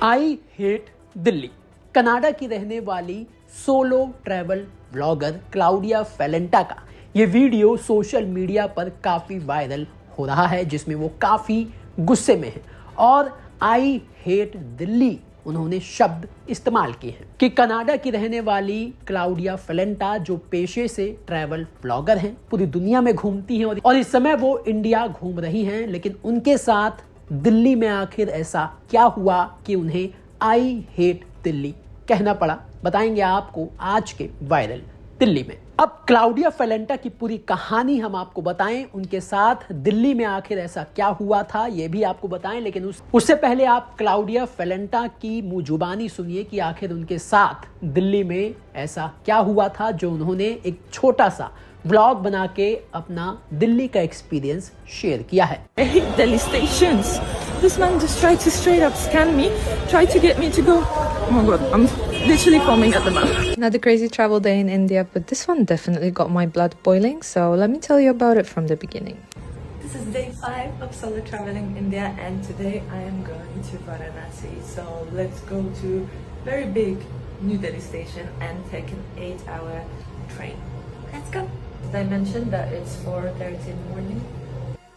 I hate Delhi. Canada की रहने वाली सोलो ट्रैवल ब्लॉगर क्लाउडिया फेलेंटा का ये वीडियो सोशल मीडिया पर काफी वायरल हो रहा है, जिसमें वो काफी गुस्से में है और आई हेट दिल्ली उन्होंने शब्द इस्तेमाल किए हैं कि कनाडा की रहने वाली क्लाउडिया फेलेंटा जो पेशे से ट्रैवल ब्लॉगर हैं, पूरी दुनिया में घूमती हैं और इस समय वो इंडिया घूम रही हैं, लेकिन उनके साथ दिल्ली में आखिर ऐसा क्या हुआ कि उन्हें आई हेट दिल्ली कहना पड़ा, बताएंगे आपको आज के वायरल दिल्ली में। अब क्लाउडिया फेलेंटा की पूरी कहानी हम आपको बताएं, उनके साथ दिल्ली में आखिर ऐसा क्या हुआ था ये भी आपको बताएं, लेकिन उससे पहले आप क्लाउडिया फेलेंटा की मुंह जुबानी सुनिए कि आखिर उनके साथ दिल्ली में ऐसा क्या हुआ था जो उन्होंने एक छोटा सा व्लॉग बना के अपना दिल्ली का एक्सपीरियंस शेयर किया है। I hate Delhi stations. This man just tried to straight up scam me, tried to get me to go. Oh my god, I'm literally foaming at the mouth. Another crazy travel day in India, but this one definitely got my blood boiling, so let me tell you about it from the beginning. This is day 5 of solo traveling India, and today I am going to Varanasi. So let's go to very big New Delhi station and take an 8-hour train. Let's go. Did I mention that it's 4:30 in the morning?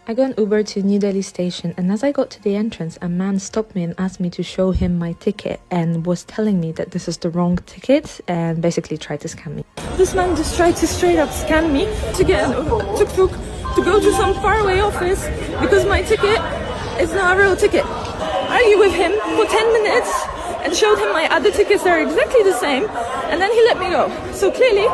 I got an Uber to New Delhi station, and as I got to the entrance, a man stopped me and asked me to show him my ticket and was telling me that this is the wrong ticket and basically tried to scam me. This man just tried to straight up scam me to get an tuk-tuk to go to some faraway office because my ticket is not a real ticket. I argued with him for 10 minutes and showed him my other tickets that are exactly the same, and then he let me go. So clearly,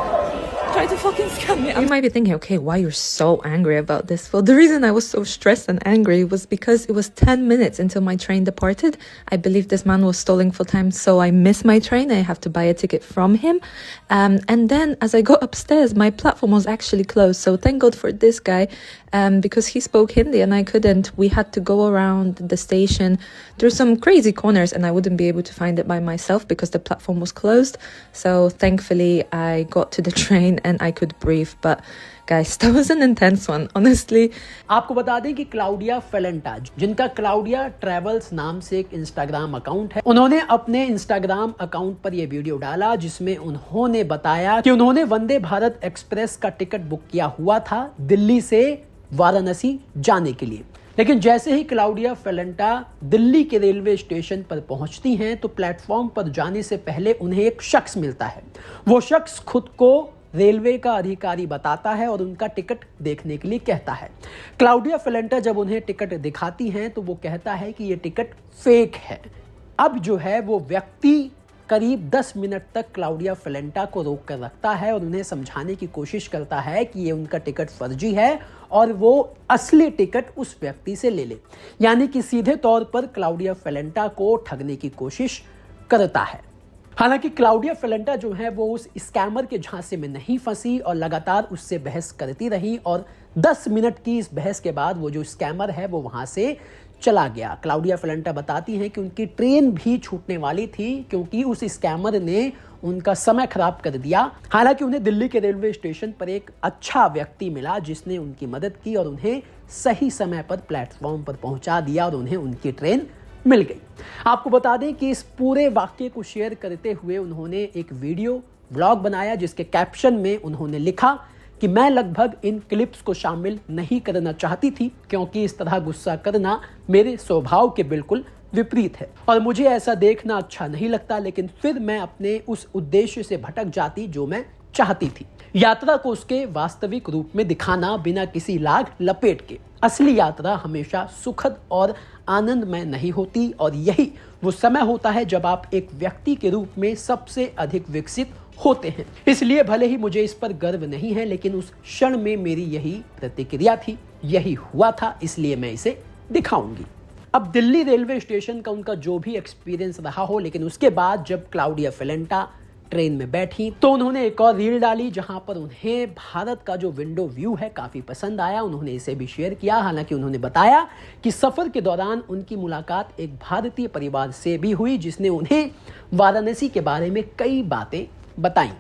tried to fucking scam me. You might be thinking, okay, why you're so angry about this? Well, the reason I was so stressed and angry was because it was 10 minutes until my train departed. I believe this man was stalling for time, so I missed my train. I have to buy a ticket from him. And then as I got upstairs, my platform was actually closed. So thank God for this guy, because he spoke Hindi and I couldn't. We had to go around the station through some crazy corners and I wouldn't be able to find it by myself because the platform was closed. So thankfully I got to the train and I could breathe, but guys, that was an intense one, honestly. आपको बता दें कि Claudia फेलेंटा, जिनका Claudia travels नाम से एक Instagram account है, उन्होंने अपने इंस्टाग्राम अकाउंट पर यह वीडियो डाला जिसमें उन्होंने बताया कि उन्होंने वंदे भारत एक्सप्रेस का टिकट बुक किया हुआ था दिल्ली से वाराणसी जाने के लिए, लेकिन जैसे ही क्लाउडिया फेलेंटा दिल्ली के रेलवे स्टेशन पर पहुंचती हैं तो प्लेटफॉर्म पर जाने से पहले उन्हें एक शख्स मिलता है। वो शख्स खुद को रेलवे का अधिकारी बताता है और उनका टिकट देखने के लिए कहता है। क्लाउडिया फेलेंटा जब उन्हें टिकट दिखाती हैं तो वो कहता है कि ये टिकट फेक है। अब जो है वो व्यक्ति करीब 10 मिनट तक क्लाउडिया फेलेंटा को रोक कर रखता है और उन्हें समझाने की कोशिश करता है कि ये उनका टिकट फर्जी है और वो असली टिकट उस व्यक्ति से ले ले, यानी कि सीधे तौर पर क्लाउडिया फेलेंटा को ठगने की कोशिश करता है। हालांकि क्लाउडिया फेलेंटा जो है वो उस स्कैमर के झांसे में नहीं फंसी और लगातार उससे बहस करती रही और 10 मिनट की इस बहस के बाद वो जो स्कैमर है वो वहां से चला गया। क्लाउडिया फेलेंटा बताती हैं कि उनकी ट्रेन भी छूटने वाली थी क्योंकि उस स्कैमर ने उनका समय खराब कर दिया। हालांकि उन्हें दिल्ली के रेलवे स्टेशन पर एक अच्छा व्यक्ति मिला जिसने उनकी मदद की और उन्हें सही समय पर प्लेटफॉर्म पर पहुंचा दिया और उन्हें उनकी ट्रेन मिल गई। आपको बता दें कि इस पूरे वाक्य को शेयर करते हुए उन्होंने एक वीडियो व्लॉग बनाया जिसके कैप्शन में उन्होंने लिखा कि मैं लगभग इन क्लिप्स को शामिल नहीं करना चाहती थी क्योंकि इस तरह गुस्सा करना मेरे स्वभाव के बिल्कुल विपरीत है और मुझे ऐसा देखना अच्छा नहीं लगता, लेकिन फिर मैं अपने उस उद्देश्य से भटक जाती जो मैं चाहती थी, यात्रा को उसके वास्तविक रूप में दिखाना बिना किसी लाग लपेट के। असली यात्रा हमेशा सुखद और आनंदमय नहीं होती और यही वो समय होता है जब आप एक व्यक्ति के रूप में सबसे अधिक विकसित होते हैं। इसलिए भले ही मुझे इस पर गर्व नहीं है, लेकिन उस क्षण में मेरी यही प्रतिक्रिया थी, यही हुआ था, इसलिए मैं इसे दिखाऊंगी। अब दिल्ली रेलवे स्टेशन का उनका जो भी एक्सपीरियंस रहा हो, लेकिन उसके बाद जब क्लाउडिया फेलेंटा ट्रेन में बैठी तो उन्होंने एक और रील डाली जहां पर उन्हें भारत का जो विंडो व्यू है काफी पसंद आया। उन्होंने इसे भी शेयर किया। हालांकि उन्होंने बताया कि सफर के दौरान उनकी मुलाकात एक भारतीय परिवार से भी हुई जिसने उन्हें वाराणसी के बारे में कई बातें बताई।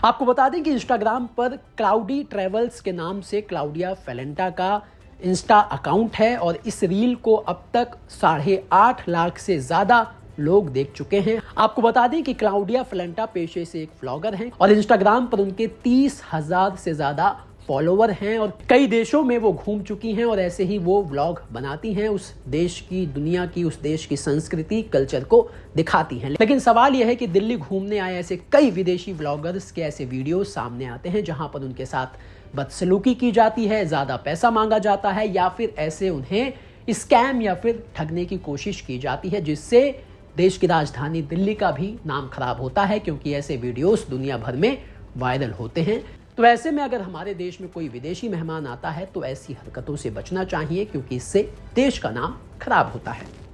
आपको बता दें कि इंस्टाग्राम पर क्लाउडी ट्रेवल्स के नाम से क्लाउडिया फेलेंटा का इंस्टा अकाउंट है और इस रील को अब तक 8.5 लाख से ज़्यादा लोग देख चुके हैं। आपको बता दें कि क्लाउडिया फैलेंटा पेशे से एक व्लॉगर हैं और इंस्टाग्राम पर उनके 30,000 से ज्यादा फॉलोवर हैं और कई देशों में वो घूम चुकी हैं और ऐसे ही वो व्लॉग बनाती हैं, उस देश की, दुनिया की, उस देश की संस्कृति, कल्चर को दिखाती हैं। लेकिन सवाल यह है कि दिल्ली घूमने आए ऐसे कई विदेशी व्लॉगर्स के ऐसे वीडियो सामने आते हैं जहां पर उनके साथ बदसलूकी की जाती है, ज्यादा पैसा मांगा जाता है या फिर ऐसे उन्हें स्कैम या फिर ठगने की कोशिश की जाती है, जिससे देश की राजधानी दिल्ली का भी नाम खराब होता है, क्योंकि ऐसे वीडियोस दुनिया भर में वायरल होते हैं। तो ऐसे में अगर हमारे देश में कोई विदेशी मेहमान आता है तो ऐसी हरकतों से बचना चाहिए, क्योंकि इससे देश का नाम खराब होता है।